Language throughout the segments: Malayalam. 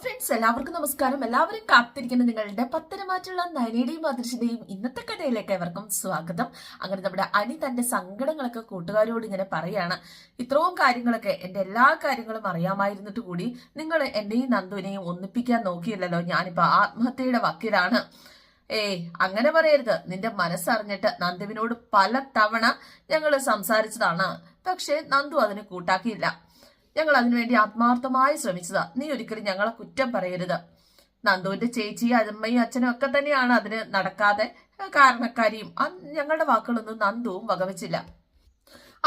ഫ്രണ്ട്സ്, എല്ലാവർക്കും നമസ്കാരം. എല്ലാവരും കാത്തിരിക്കുന്ന നിങ്ങളുടെ പത്തരമാറ്റുള്ള നയനയുടെയും ആദർശിന്റെയും ഇന്നത്തെ കഥയിലേക്ക് എവർക്കും സ്വാഗതം. അങ്ങനെ നമ്മുടെ അനി തന്റെ സങ്കടങ്ങളൊക്കെ കൂട്ടുകാരോട് ഇങ്ങനെ പറയാണ്. ഇത്രയും കാര്യങ്ങളൊക്കെ എന്റെ എല്ലാ കാര്യങ്ങളും അറിയാമായിരുന്നിട്ട് കൂടി നിങ്ങൾ എന്നെയും നന്ദുവിനെയും ഒന്നിപ്പിക്കാൻ നോക്കിയില്ലല്ലോ. ഞാനിപ്പോ ആത്മഹത്യയുടെ വക്കീലാണ്. അങ്ങനെ പറയരുത്. നിന്റെ മനസ്സറിഞ്ഞിട്ട് നന്ദുവിനോട് പല തവണ ഞങ്ങൾ സംസാരിച്ചതാണ്. പക്ഷെ നന്ദു അതിന് കൂട്ടാക്കിയില്ല. ഞങ്ങൾ അതിനുവേണ്ടി ആത്മാർത്ഥമായി ശ്രമിച്ചതാ. നീ ഒരിക്കലും ഞങ്ങളെ കുറ്റം പറയരുത്. നന്ദുവിന്റെ ചേച്ചിയും അമ്മയും അച്ഛനും ഒക്കെ തന്നെയാണ് അതിന് നടക്കാതെ കാരണക്കാരിയും. ഞങ്ങളുടെ വാക്കുകളൊന്നും നന്ദുവും വകവെച്ചില്ല.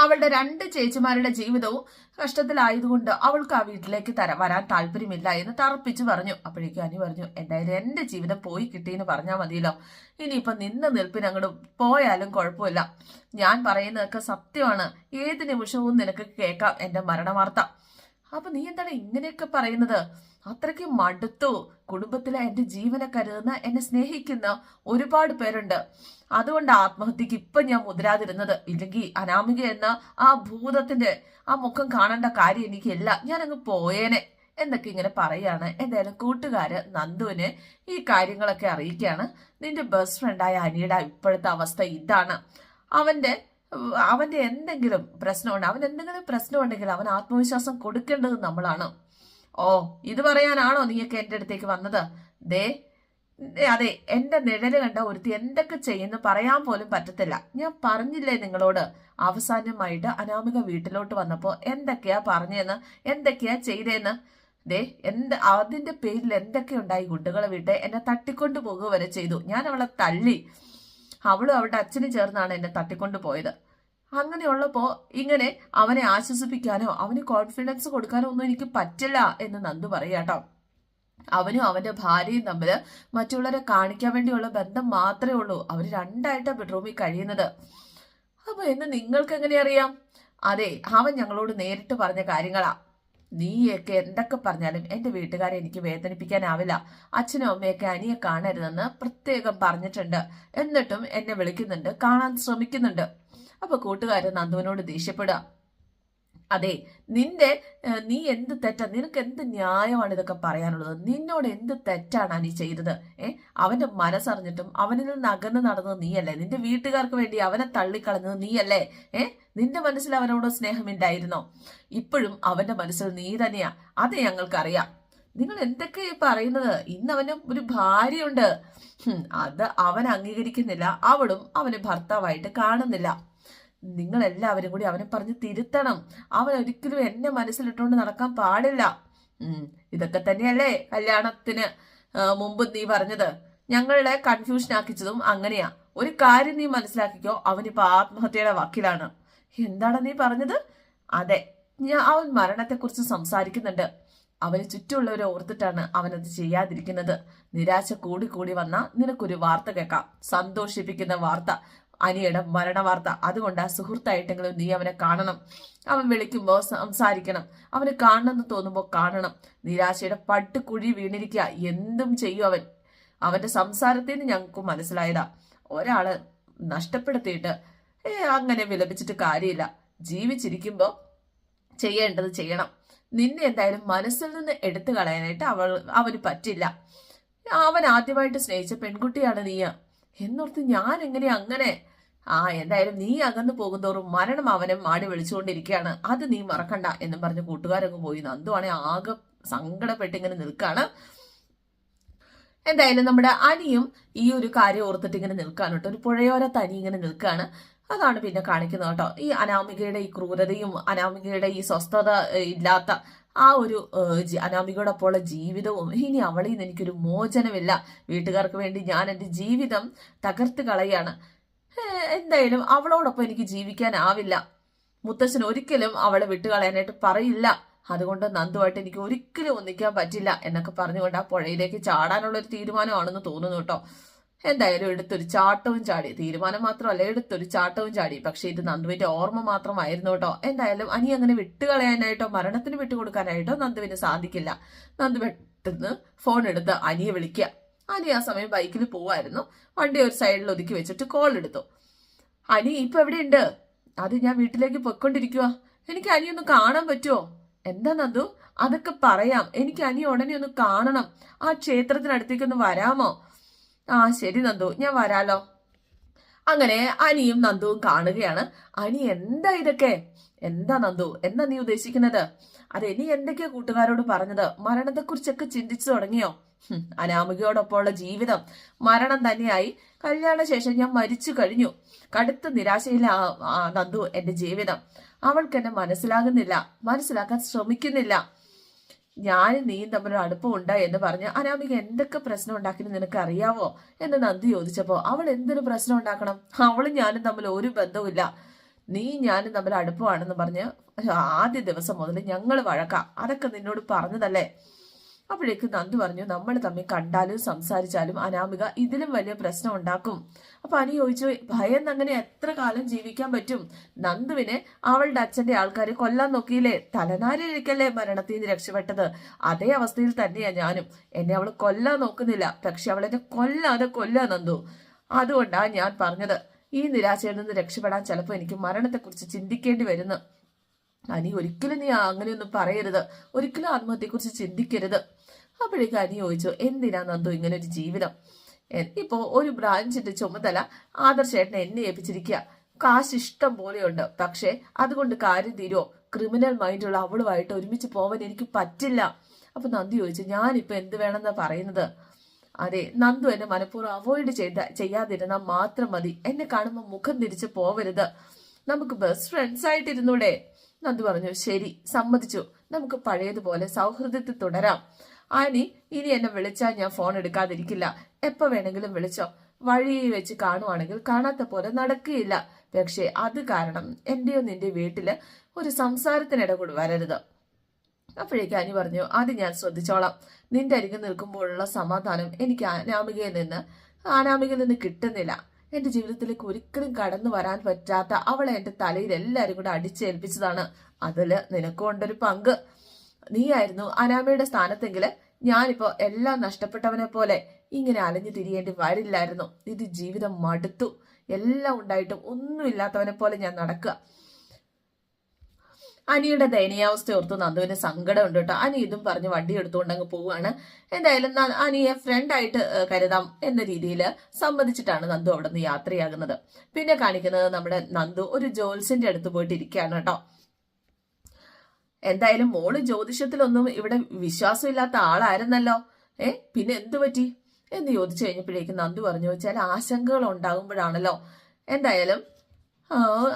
അവളുടെ 2 ചേച്ചിമാരുടെ ജീവിതവും കഷ്ടത്തിലായതുകൊണ്ട് അവൾക്ക് ആ വീട്ടിലേക്ക് വരാൻ താല്പര്യമില്ല എന്ന് തറപ്പിച്ചു പറഞ്ഞു. അപ്പോഴേക്കും അനി പറഞ്ഞു, എന്തായാലും എന്റെ ജീവിതം പോയി കിട്ടിയെന്ന് പറഞ്ഞാൽ മതിയല്ലോ. ഇനിയിപ്പൊ നിന്ന് നിൽപ്പിന് അങ്ങോട്ട് പോയാലും കുഴപ്പമില്ല. ഞാൻ പറയുന്നതൊക്കെ സത്യമാണ്. ഏത് നിമിഷവും നിനക്ക് കേൾക്കാം എന്റെ മരണവാർത്ത. അപ്പൊ നീ എന്താണ് ഇങ്ങനെയൊക്കെ പറയുന്നത്? അത്രയ്ക്ക് മടുത്തു. കുടുംബത്തിലെ എന്റെ ജീവനെ കരുതുന്ന, എന്നെ സ്നേഹിക്കുന്ന ഒരുപാട് പേരുണ്ട്. അതുകൊണ്ട് ആത്മഹത്യക്ക് ഇപ്പൊ ഞാൻ മുതിരാതിരുന്നത്. ഇല്ലെങ്കിൽ അനാമിക എന്ന ആ ഭൂതത്തിന്റെ ആ മുഖം കാണേണ്ട കാര്യം എനിക്കില്ല. ഞാൻ അങ്ങ് പോയേനെ എന്നൊക്കെ ഇങ്ങനെ പറയാണ്. എന്തായാലും കൂട്ടുകാര് നന്ദുവിന് ഈ കാര്യങ്ങളൊക്കെ അറിയിക്കുകയാണ്. നിന്റെ ബെസ്റ്റ് ഫ്രണ്ടായ അനിയുടെ ഇപ്പോഴത്തെ അവസ്ഥ ഇതാണ്. അവന്റെ എന്തെങ്കിലും പ്രശ്നമുണ്ട്, അവൻ എന്തെങ്കിലും പ്രശ്നമുണ്ടെങ്കിൽ അവൻ ആത്മവിശ്വാസം കൊടുക്കേണ്ടത് നമ്മളാണ്. ഇത് പറയാനാണോ നീയൊക്കെ എന്റെ അടുത്തേക്ക് വന്നത്? അതെ, എന്റെ നിഴല് കണ്ട ഒരുത്തി എന്തൊക്കെ ചെയ്യുന്നു പറയാൻ പോലും പറ്റത്തില്ല. ഞാൻ പറഞ്ഞില്ലേ നിങ്ങളോട്, അവസാനമായിട്ട് അനാമിക വീട്ടിലോട്ട് വന്നപ്പോ എന്തൊക്കെയാ പറഞ്ഞെന്ന്, എന്തൊക്കെയാ ചെയ്തേന്ന്. അതിന്റെ പേരിൽ എന്തൊക്കെ ഉണ്ടായി. ഗുണ്ടുകളെ വീട്ടെ എന്നെ തട്ടിക്കൊണ്ടു പോകുക വരെ ചെയ്തു. ഞാൻ അവളെ തള്ളി. അവളും അവളുടെ അച്ഛനും ചേർന്നാണ് എന്നെ തട്ടിക്കൊണ്ടു പോയത്. അങ്ങനെയുള്ളപ്പോ ഇങ്ങനെ അവനെ ആശ്വസിപ്പിക്കാനോ അവന് കോൺഫിഡൻസ് കൊടുക്കാനോ ഒന്നും എനിക്ക് പറ്റില്ല എന്ന് നന്ദു പറയാട്ടോ. അവനും അവന്റെ ഭാര്യയും തമ്മില് മറ്റുള്ളവരെ കാണിക്കാൻ വേണ്ടിയുള്ള ബന്ധം മാത്രമേ ഉള്ളൂ. അവര് 2ആയിട്ട് ബെഡ്റൂമിൽ കഴിയുന്നത്. അപ്പൊ എന്ന് നിങ്ങൾക്ക് എങ്ങനെ അറിയാം? അതെ, അവൻ ഞങ്ങളോട് നേരിട്ട് പറഞ്ഞ കാര്യങ്ങളാ. നീയൊക്കെ എന്തൊക്കെ പറഞ്ഞാലും എന്റെ വീട്ടുകാരെ എനിക്ക് വേദനിപ്പിക്കാനാവില്ല. അച്ഛനും അമ്മയൊക്കെ അനിയെ കാണരുതെന്ന് പ്രത്യേകം പറഞ്ഞിട്ടുണ്ട്. എന്നിട്ടും എന്നെ വിളിക്കുന്നുണ്ട്, കാണാൻ ശ്രമിക്കുന്നുണ്ട്. അപ്പൊ കൂട്ടുകാരൻ നന്ദുവിനോട് ദേഷ്യപ്പെടുക. അതെ, നീ എന്ത് തെറ്റാ, നിനക്ക് എന്ത് ന്യായമാണ് ഇതൊക്കെ പറയാനുള്ളത്? നിന്നോട് എന്ത് തെറ്റാണ് അനി ചെയ്തത്? അവന്റെ മനസ്സറിഞ്ഞിട്ടും അവനിൽ നിന്ന് അകന്ന് നടന്നത് നീയല്ലേ? നിന്റെ വീട്ടുകാർക്ക് വേണ്ടി അവനെ തള്ളിക്കളഞ്ഞത് നീയല്ലേ? നിന്റെ മനസ്സിൽ അവനോട് സ്നേഹമില്ലായിരുന്നോ? ഇപ്പോഴും അവന്റെ മനസ്സിൽ നീ തന്നെയാ. അത് ഞങ്ങൾക്കറിയാം. നിങ്ങൾ എന്തൊക്കെയാ പറയുന്നത്? ഇന്ന് അവന് ഒരു ഭാര്യയുണ്ട്. അത് അവൻ അംഗീകരിക്കുന്നില്ല. അവളും അവന് ഭർത്താവായിട്ട് കാണുന്നില്ല. നിങ്ങൾ എല്ലാവരും കൂടി അവനെ പറഞ്ഞ് തിരുത്തണം. അവൻ ഒരിക്കലും എന്നെ മനസ്സിലിട്ടുകൊണ്ട് നടക്കാൻ പാടില്ല. ഇതൊക്കെ തന്നെയല്ലേ കല്യാണത്തിന് മുമ്പ് നീ പറഞ്ഞത്? ഞങ്ങളെ കൺഫ്യൂഷൻ ആക്കിച്ചതും അങ്ങനെയാ. ഒരു കാര്യം നീ മനസ്സിലാക്കിക്കോ, അവനിപ്പോ ആത്മഹത്യയുടെ വക്കീലാണ്. എന്താണ് നീ പറഞ്ഞത്? അതെ, അവൻ മരണത്തെക്കുറിച്ച് സംസാരിക്കുന്നുണ്ട്. അവന് ചുറ്റുമുള്ളവരെ ഓർത്തിട്ടാണ് അവനത് ചെയ്യാതിരിക്കുന്നത്. നിരാശ കൂടി വന്ന നിനക്കൊരു വാർത്ത കേൾക്കാം, സന്തോഷിപ്പിക്കുന്ന വാർത്ത, അനിയുടെ മരണ വാർത്ത. അതുകൊണ്ട് ആ സുഹൃത്തായിട്ടെങ്കിലും നീ അവനെ കാണണം. അവൻ വിളിക്കുമ്പോ സംസാരിക്കണം. അവന് കാണണമെന്ന് തോന്നുമ്പോ കാണണം. നിരാശയുടെ പട്ടുകുഴി വീണിരിക്കുക. എന്തും ചെയ്യും അവൻ. അവന്റെ സംസാരത്തിൽ നിന്ന് ഞങ്ങൾക്ക് മനസ്സിലായതാ. ഒരാള് നഷ്ടപ്പെടുത്തിയിട്ട് അങ്ങനെ വിലപിച്ചിട്ട് കാര്യമില്ല. ജീവിച്ചിരിക്കുമ്പോ ചെയ്യേണ്ടത് ചെയ്യണം. നിന്നെ എന്തായാലും മനസ്സിൽ നിന്ന് എടുത്തു കളയാനായിട്ട് അവന് പറ്റില്ല. അവൻ ആദ്യമായിട്ട് സ്നേഹിച്ച പെൺകുട്ടിയാണ് നീ എന്നോർത്ത് ഞാൻ എങ്ങനെ അങ്ങനെ? എന്തായാലും നീ അകന്നു പോകുന്തോറും മരണം അവനെ മാടി വിളിച്ചുകൊണ്ടിരിക്കുകയാണ്. അത് നീ മറക്കണ്ട എന്നും പറഞ്ഞ് കൂട്ടുകാരങ്ങ് പോയി. നന്ദുവാണെ ആകെ സങ്കടപ്പെട്ടിങ്ങനെ നിൽക്കാണ്. എന്തായാലും നമ്മുടെ അനിയും ഈ ഒരു കാര്യം ഓർത്തിട്ട് ഇങ്ങനെ നിൽക്കാനോട്ടോ. ഒരു പുഴയോര തനി ഇങ്ങനെ നിൽക്കാണ്. അതാണ് പിന്നെ കാണിക്കുന്നത് കേട്ടോ. ഈ അനാമികയുടെ ഈ ക്രൂരതയും അനാമികയുടെ ഈ സ്വസ്ഥത ഇല്ലാത്ത ആ ഒരു അനാമികയോടൊപ്പമുള്ള ജീവിതവും. ഇനി അവളിൽ നിന്ന് എനിക്കൊരു മോചനമില്ല. വീട്ടുകാർക്ക് വേണ്ടി ഞാൻ എൻ്റെ ജീവിതം തകർത്ത് കളയാണ്. എന്തായാലും അവളോടൊപ്പം എനിക്ക് ജീവിക്കാനാവില്ല. മുത്തച്ഛൻ ഒരിക്കലും അവളെ വിട്ടുകളയാനായിട്ട് പറയില്ല. അതുകൊണ്ട് നന്ദുവായിട്ട് എനിക്ക് ഒരിക്കലും ഒന്നിക്കാൻ പറ്റില്ല എന്നൊക്കെ പറഞ്ഞുകൊണ്ട് ആ പുഴയിലേക്ക് ചാടാനുള്ള ഒരു തീരുമാനമാണെന്ന് തോന്നുന്നു കേട്ടോ. എന്തായാലും എടുത്തൊരു ചാട്ടവും ചാടി. തീരുമാനം മാത്രമല്ല, എടുത്തൊരു ചാട്ടവും ചാടി. പക്ഷെ ഇത് നന്ദുവിന്റെ ഓർമ്മ മാത്രമായിരുന്നു കേട്ടോ. എന്തായാലും അനി അങ്ങനെ വിട്ടുകളയാനായിട്ടോ മരണത്തിന് വിട്ടുകൊടുക്കാനായിട്ടോ നന്ദുവിന് സാധിക്കില്ല. നന്ദു പെട്ടെന്ന് ഫോൺ എടുത്ത് അനിയെ വിളിക്കുക. അനി ആ സമയം ബൈക്കിൽ പോവായിരുന്നു. വണ്ടി ഒരു സൈഡിൽ ഒതുക്കി വെച്ചിട്ട് കോൾ എടുത്തു. അനി ഇപ്പൊ എവിടെയുണ്ട്? അത് ഞാൻ വീട്ടിലേക്ക് പൊയ്ക്കൊണ്ടിരിക്കുക. എനിക്ക് അനിയൊന്ന് കാണാൻ പറ്റുമോ? എന്താ നന്ദു? അതൊക്കെ പറയാം, എനിക്ക് അനി ഉടനെ ഒന്ന് കാണണം. ആ ക്ഷേത്രത്തിനടുത്തേക്കൊന്ന് വരാമോ? ആ ശരി നന്ദു, ഞാൻ വരാലോ. അങ്ങനെ അനിയും നന്ദുവും കാണുകയാണ്. അനി എന്താ ഇതൊക്കെ? എന്താ നന്ദു, എന്താ നീ ഉദ്ദേശിക്കുന്നത്? അതെ, നീ എന്തൊക്കെയാ കൂട്ടുകാരോട് പറഞ്ഞത്? മരണത്തെക്കുറിച്ചൊക്കെ ചിന്തിച്ചു തുടങ്ങിയോ? അനാമികയോടൊപ്പമുള്ള ജീവിതം മരണം തന്നെയായി. കല്യാണശേഷം ഞാൻ മരിച്ചു കഴിഞ്ഞു. കടുത്ത നിരാശയില നന്ദു എന്റെ ജീവിതം. അവൾക്ക് എന്നെ മനസ്സിലാകുന്നില്ല, മനസ്സിലാക്കാൻ ശ്രമിക്കുന്നില്ല. ഞാനും നീയും തമ്മിലൊരു അടുപ്പമുണ്ട് എന്ന് പറഞ്ഞ് അനാമിക എന്തൊക്കെ പ്രശ്നം ഉണ്ടാക്കിയെന്ന് നിനക്ക് അറിയാവോ എന്ന് നന്ദി ചോദിച്ചപ്പോ, അവൾ എന്തൊരു പ്രശ്നം ഉണ്ടാക്കണം? അവളും ഞാനും തമ്മിൽ ഒരു ബന്ധവുമില്ല. നീ ഞാനും തമ്മിൽ അടുപ്പമാണെന്ന് പറഞ്ഞ് ആദ്യ ദിവസം മുതൽ ഞങ്ങൾ വഴക്കാം. അതൊക്കെ നിന്നോട് പറഞ്ഞതല്ലേ? അപ്പോഴേക്ക് നന്ദു പറഞ്ഞു, നമ്മൾ തമ്മിൽ കണ്ടാലും സംസാരിച്ചാലും അനാമിക ഇതിലും വലിയ പ്രശ്നം ഉണ്ടാക്കും. അപ്പൊ അനി ചോദിച്ചു, ഭയം അങ്ങനെ എത്ര കാലം ജീവിക്കാൻ പറ്റും? നന്ദുവിനെ അവളുടെ അച്ഛന്റെ ആൾക്കാരെ കൊല്ലാൻ നോക്കിയില്ലേ? തലനാരിഴക്കല്ലേ മരണത്തിൽ നിന്ന് രക്ഷപ്പെട്ടത്? അതേ അവസ്ഥയിൽ തന്നെയാ ഞാനും. എന്നെ അവൾ കൊല്ലാൻ നോക്കുന്നില്ല, പക്ഷെ അവളെന്നെ കൊല്ലാതെ കൊല്ലാ നന്ദു. അതുകൊണ്ടാ ഞാൻ പറഞ്ഞത്, ഈ നിരാശയിൽ നിന്ന് രക്ഷപ്പെടാൻ ചിലപ്പോൾ എനിക്ക് മരണത്തെക്കുറിച്ച് ചിന്തിക്കേണ്ടി വരുന്നു. അനി ഒരിക്കലും നീ അങ്ങനെയൊന്നും പറയരുത്, ഒരിക്കലും ആത്മഹത്യയെക്കുറിച്ച് ചിന്തിക്കരുത്. അപ്പോഴേക്കും അനി ചോദിച്ചു, എന്തിനാ നന്ദു ഇങ്ങനെ ഒരു ജീവിതം? ഇപ്പോ ഒരു ബ്രാഞ്ചിന്റെ ചുമതല ആദർശേട്ടനെ എന്നെ ഏൽപ്പിച്ചിരിക്കുക. കാശ് ഇഷ്ടം പോലെയുണ്ട്, പക്ഷെ അതുകൊണ്ട് കാര്യം തീരുമോ? ക്രിമിനൽ മൈൻഡുള്ള അവളുമായിട്ട് ഒരുമിച്ച് പോവാൻ എനിക്ക് പറ്റില്ല. അപ്പൊ നന്ദി ചോദിച്ചു, ഞാനിപ്പോ എന്ത് വേണമെന്നാ പറയുന്നത്? അതെ, നന്ദു എന്നെ മനഃപൂർവ്വം അവോയ്ഡ് ചെയ്യാതിരുന്നാൽ മാത്രം മതി. എന്നെ കാണുമ്പോൾ മുഖം തിരിച്ച് പോവരുത്. നമുക്ക് ബെസ്റ്റ് ഫ്രണ്ട്സ് ആയിട്ടിരുന്നൂടെ? നന്ദു പറഞ്ഞു, ശരി, സമ്മതിച്ചു. നമുക്ക് പഴയതുപോലെ സൗഹൃദത്തിൽ തുടരാം. ആനി, ഇനി എന്നെ വിളിച്ചാൽ ഞാൻ ഫോൺ എടുക്കാതിരിക്കില്ല. എപ്പോ വേണമെങ്കിലും വിളിച്ചോ. വഴി വെച്ച് കാണുവാണെങ്കിൽ കാണാത്ത പോലെ നടക്കുകയില്ല. പക്ഷെ അത് കാരണം എന്റെയോ നിന്റെ വീട്ടില് ഒരു സംസാരത്തിനിട കൂടി വരരുത്. അപ്പോഴേക്ക് അനി പറഞ്ഞു, അത് ഞാൻ ശ്രദ്ധിച്ചോളാം. നിന്റെ അരികിൽ നിൽക്കുമ്പോഴുള്ള സമാധാനം എനിക്ക് അനാമികയിൽ നിന്ന് കിട്ടുന്നില്ല. എന്റെ ജീവിതത്തിലേക്ക് ഒരിക്കലും കടന്നു വരാൻ പറ്റാത്ത അവളെ എന്റെ തലയിൽ എല്ലാരും കൂടെ അടിച്ചേൽപ്പിച്ചതാണ്. അതില് നിനക്കൊണ്ടൊരു പങ്ക്. നീയായിരുന്നു അനാമയുടെ സ്ഥാനത്തെങ്കില് ഞാനിപ്പോ എല്ലാം നഷ്ടപ്പെട്ടവനെ പോലെ ഇങ്ങനെ അലഞ്ഞു തിരിയേണ്ടി വരില്ലായിരുന്നു. ഇത് ജീവിതം മടുത്തു. എല്ലാം ഉണ്ടായിട്ടും ഒന്നുമില്ലാത്തവനെ പോലെ ഞാൻ നടക്കുക. അനിയുടെ ദയനീയാവസ്ഥ ഓർത്ത് നന്ദുവിന് സങ്കടം ഉണ്ട് കേട്ടോ. അനി ഇതും പറഞ്ഞ് വണ്ടി എടുത്തുകൊണ്ട് അങ്ങ് പോവുകയാണ്. എന്തായാലും അനിയെ ഫ്രണ്ടായിട്ട് കരുതാം എന്ന രീതിയിൽ സമ്മതിച്ചിട്ടാണ് നന്ദു അവിടെ നിന്ന് യാത്രയാകുന്നത്. പിന്നെ കാണിക്കുന്നത് നമ്മുടെ നന്ദു ഒരു ജോത്സ്യന്റെ അടുത്ത് പോയിട്ട് ഇരിക്കുകയാണ് കേട്ടോ. എന്തായാലും മോള് ജ്യോതിഷത്തിലൊന്നും ഇവിടെ വിശ്വാസമില്ലാത്ത ആളായിരുന്നല്ലോ. പിന്നെ എന്തു പറ്റി എന്ന് ചോദിച്ചു കഴിഞ്ഞപ്പോഴേക്കും നന്ദു പറഞ്ഞു, ചില ആശങ്കകൾ ഉണ്ടാകുമ്പോഴാണല്ലോ. എന്തായാലും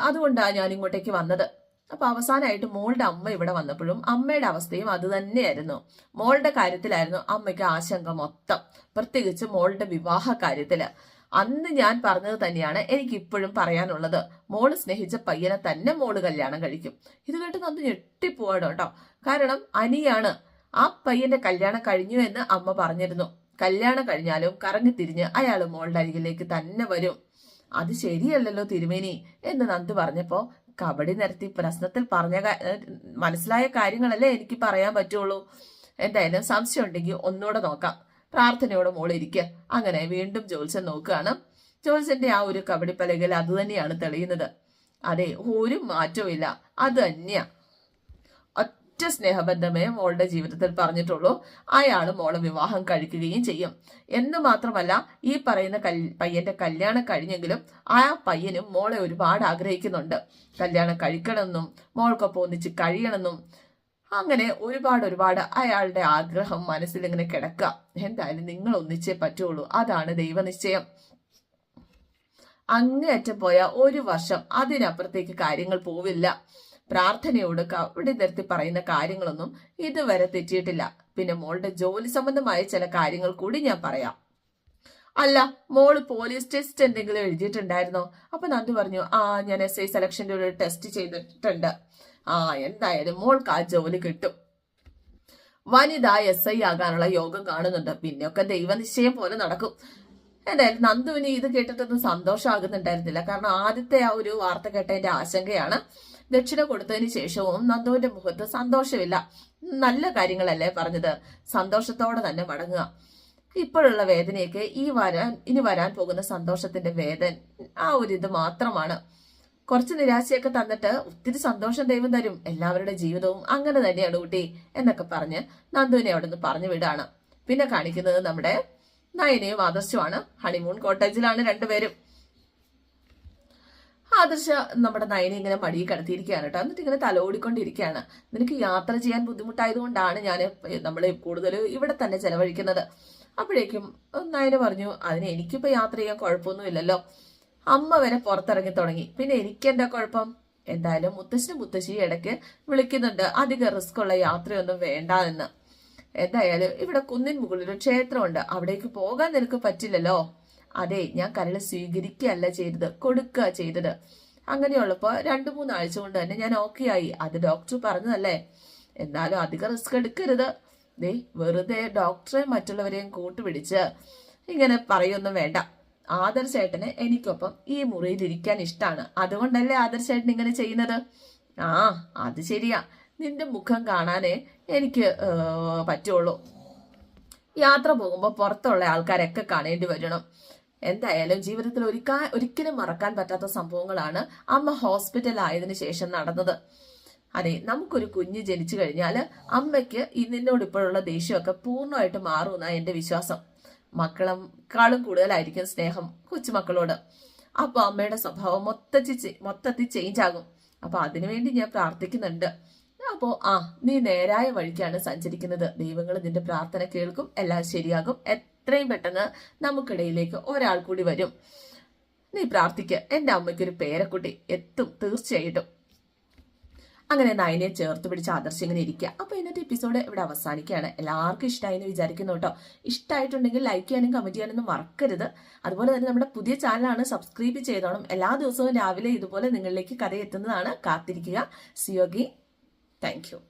അതുകൊണ്ടാണ് ഞാൻ ഇങ്ങോട്ടേക്ക് വന്നത്. അപ്പൊ അവസാനമായിട്ട് മോളുടെ അമ്മ ഇവിടെ വന്നപ്പോഴും അമ്മയുടെ അവസ്ഥയും അത് തന്നെയായിരുന്നു. മോളുടെ കാര്യത്തിലായിരുന്നു അമ്മയ്ക്ക് ആശങ്ക മൊത്തം, പ്രത്യേകിച്ച് മോളുടെ വിവാഹ കാര്യത്തില്. അന്ന് ഞാൻ പറഞ്ഞത് തന്നെയാണ് എനിക്ക് ഇപ്പോഴും പറയാനുള്ളത്. മോള് സ്നേഹിച്ച പയ്യനെ തന്നെ മോള് കല്യാണം കഴിക്കും. ഇത് കേട്ട് നന്ദു ഞെട്ടിപ്പോവാണ് കേട്ടോ. കാരണം അനിയാണ്. ആ പയ്യന്റെ കല്യാണം കഴിഞ്ഞു എന്ന് അമ്മ പറഞ്ഞിരുന്നു. കല്യാണം കഴിഞ്ഞാലും കറങ്ങി തിരിഞ്ഞ് അയാൾ മോളുടെ അരികിലേക്ക് തന്നെ വരും. അത് ശരിയല്ലല്ലോ തിരുമേനി എന്ന് നന്ദു പറഞ്ഞപ്പോ, കബഡി നിരത്തി പ്രശ്നത്തിൽ മനസ്സിലായ കാര്യങ്ങളല്ലേ എനിക്ക് പറയാൻ പറ്റുള്ളൂ. എന്തായാലും സംശയം ഉണ്ടെങ്കിൽ ഒന്നുകൂടെ നോക്കാം. പ്രാർത്ഥനയോടെ മോളിരിക്കുക. അങ്ങനെ വീണ്ടും ജോത്സ്യൻ നോക്കുകയാണ്. ജോത്സ്യന്റെ ആ ഒരു കബഡി പലകയിൽ അത് തന്നെയാണ് തെളിയുന്നത്. അതെ, ഒരു മാറ്റവും ഇല്ല, അത് തന്നെയാ. ഒറ്റ സ്നേഹബന്ധമേ മോളുടെ ജീവിതത്തിൽ പറഞ്ഞിട്ടുള്ളൂ. അയാൾ മോളെ വിവാഹം കഴിക്കുകയും ചെയ്യും എന്ന് മാത്രമല്ല, ഈ പറയുന്ന പയ്യന്റെ കല്യാണം കഴിഞ്ഞെങ്കിലും ആ പയ്യനും മോളെ ഒരുപാട് ആഗ്രഹിക്കുന്നുണ്ട്. കല്യാണം കഴിക്കണമെന്നും മോൾക്കൊപ്പം ഒന്നിച്ച് കഴിയണമെന്നും അങ്ങനെ ഒരുപാട് അയാളുടെ ആഗ്രഹം മനസ്സിൽ ഇങ്ങനെ കിടക്കുക. എന്തായാലും നിങ്ങൾ ഒന്നിച്ചേ പറ്റുള്ളൂ, അതാണ് ദൈവനിശ്ചയം. അങ്ങേയറ്റം പോയ ഒരു വർഷം, അതിനപ്പുറത്തേക്ക് കാര്യങ്ങൾ പോവില്ല. പ്രാർത്ഥനയോട് കവടി നിർത്തി പറയുന്ന കാര്യങ്ങളൊന്നും ഇതുവരെ തെറ്റിയിട്ടില്ല. പിന്നെ മോളുടെ ജോലി സംബന്ധമായ ചില കാര്യങ്ങൾ കൂടി ഞാൻ പറയാം. അല്ല, മോള് പോലീസ് ടെസ്റ്റ് എന്തെങ്കിലും എഴുതിയിട്ടുണ്ടായിരുന്നോ? അപ്പൊ നന്ദു പറഞ്ഞു, ഞാൻ SI സെലക്ഷന്റെ ഒരു ടെസ്റ്റ് ചെയ്തിട്ടുണ്ട്. എന്തായാലും മോൾക്ക് ആ ജോലി കിട്ടും. വനിതാ SI ആകാനുള്ള യോഗം കാണുന്നുണ്ട്. പിന്നെയൊക്കെ ദൈവനിശ്ചയം പോലെ നടക്കും. എന്തായാലും നന്ദുവിന് ഇത് കേട്ടിട്ടൊന്നും സന്തോഷമാകുന്നുണ്ടായിരുന്നില്ല. കാരണം ആദ്യത്തെ ആ ഒരു വാർത്ത കേട്ടതിന്റെ ആശങ്കയാണ്. ദക്ഷിണ കൊടുത്തതിന് ശേഷവും നന്ദുവിന്റെ മുഖത്ത് സന്തോഷമില്ല. നല്ല കാര്യങ്ങളല്ലേ പറഞ്ഞത്, സന്തോഷത്തോടെ തന്നെ മടങ്ങുക. ഇപ്പോഴുള്ള വേദനയൊക്കെ ഇനി വരാൻ പോകുന്ന സന്തോഷത്തിന്റെ വേദന ആ ഒരു ഇത് മാത്രമാണ്. കുറച്ച് നിരാശയൊക്കെ തന്നിട്ട് ഒത്തിരി സന്തോഷം ദൈവം തരും, എല്ലാവരുടെ ജീവിതവും അങ്ങനെ തന്നെയാണ് കുട്ടി എന്നൊക്കെ പറഞ്ഞ് നന്ദുവിനെ അവിടെ നിന്ന് പറഞ്ഞു വിടാണ്. പിന്നെ കാണിക്കുന്നത് നമ്മുടെ നയനയും ആദർശുമാണ്. ഹണിമൂൺ കോട്ടേജിലാണ് രണ്ടുപേരും. ആദർശ നമ്മുടെ നയനെ ഇങ്ങനെ മടിയിൽ കിടത്തിയിരിക്കുകയാണ് കേട്ടോ. എന്നിട്ട് ഇങ്ങനെ തലോടിക്കൊണ്ടിരിക്കുകയാണ്. നിനക്ക് യാത്ര ചെയ്യാൻ ബുദ്ധിമുട്ടായതുകൊണ്ടാണ് നമ്മൾ കൂടുതൽ ഇവിടെ തന്നെ ചെലവഴിക്കുന്നത്. അപ്പോഴേക്കും നയന പറഞ്ഞു, അതിന് എനിക്കിപ്പോ യാത്ര ചെയ്യാൻ കുഴപ്പമൊന്നുമില്ലല്ലോ, അമ്മ വരെ പുറത്തിറങ്ങി തുടങ്ങി, പിന്നെ എനിക്കെന്താ കുഴപ്പം? എന്തായാലും മുത്തശ്ശനും മുത്തശ്ശി ഇടയ്ക്ക് വിളിക്കുന്നുണ്ട് അധികം റിസ്ക് ഉള്ള യാത്രയൊന്നും വേണ്ട എന്ന്. എന്തായാലും ഇവിടെ കുന്നിൻ മുകളിൽ ഒരു ക്ഷേത്രമുണ്ട്, അവിടേക്ക് പോകാൻ നിനക്ക് പറ്റില്ലല്ലോ. അതെ, ഞാൻ കരൾ സ്വീകരിക്കുകയല്ല ചെയ്തത്, കൊടുക്കുക ചെയ്തത്. അങ്ങനെയുള്ളപ്പോ 2-3 ആഴ്ച കൊണ്ട് തന്നെ ഞാൻ ഓക്കെ ആയി. അത് ഡോക്ടർ പറഞ്ഞതല്ലേ. എന്നാലും അധികം റിസ്ക് എടുക്കരുത്. വെറുതെ ഡോക്ടറെ മറ്റുള്ളവരെയും കൂട്ടുപിടിച്ച് ഇങ്ങനെ പറയൊന്നും വേണ്ട. ആദർശേട്ടന് എനിക്കൊപ്പം ഈ മുറിയിൽ ഇരിക്കാൻ ഇഷ്ടമാണ്, അതുകൊണ്ടല്ലേ ആദർശേട്ടൻ ഇങ്ങനെ ചെയ്യുന്നത്. ആ, അത് ശരിയാ, നിന്റെ മുഖം കാണാനേ എനിക്ക് പറ്റുള്ളൂ. യാത്ര പോകുമ്പോൾ പുറത്തുള്ള ആൾക്കാരൊക്കെ കാണേണ്ടി വരണം. എന്തായാലും ജീവിതത്തിൽ ഒരിക്കലും മറക്കാൻ പറ്റാത്ത സംഭവങ്ങളാണ് അമ്മ ഹോസ്പിറ്റലായതിനു ശേഷം നടന്നത്. അതെ, നമുക്കൊരു കുഞ്ഞ് ജനിച്ചു കഴിഞ്ഞാൽ അമ്മയ്ക്ക് നിന്നോട് ഇപ്പോഴുള്ള ദേഷ്യമൊക്കെ പൂർണ്ണമായിട്ട് മാറുമെന്നാണ് എന്റെ വിശ്വാസം. മക്കളെക്കാളും കൂടുതലായിരിക്കും സ്നേഹം കൊച്ചുമക്കളോട്. അപ്പൊ അമ്മയുടെ സ്വഭാവം മൊത്തത്തിൽ ചേഞ്ച് ആകും. അപ്പൊ അതിനുവേണ്ടി ഞാൻ പ്രാർത്ഥിക്കുന്നുണ്ട്. അപ്പോ നീ നേരായ വഴിക്കാണ് സഞ്ചരിക്കുന്നത്. ദൈവങ്ങൾ നിന്റെ പ്രാർത്ഥന കേൾക്കും, എല്ലാം ശരിയാകും. എത്രയും പെട്ടെന്ന് നമുക്കിടയിലേക്ക് ഒരാൾ കൂടി വരും. നീ പ്രാർത്ഥിക്കുക, എന്റെ അമ്മയ്ക്കൊരു പേരക്കുട്ടി എത്തും തീർച്ചയായിട്ടും. അങ്ങനെ നയനെ ചേർത്ത് പിടിച്ച് ആദർശം ഇങ്ങനെ ഇരിക്കുക. അപ്പൊ ഇന്നത്തെ എപ്പിസോഡ് ഇവിടെ അവസാനിക്കുകയാണ്. എല്ലാവർക്കും ഇഷ്ടമായി എന്ന് വിചാരിക്കുന്നു കേട്ടോ. ഇഷ്ടമായിട്ടുണ്ടെങ്കിൽ ലൈക്ക് ചെയ്യാനും കമന്റ് ചെയ്യാനൊന്നും മറക്കരുത്. അതുപോലെ തന്നെ നമ്മുടെ പുതിയ ചാനലാണ്, സബ്സ്ക്രൈബ് ചെയ്തോണം. എല്ലാ ദിവസവും രാവിലെ ഇതുപോലെ നിങ്ങളിലേക്ക് കഥ എത്തുന്നതാണ്. കാത്തിരിക്കുക. സിയോഗി, താങ്ക് യു.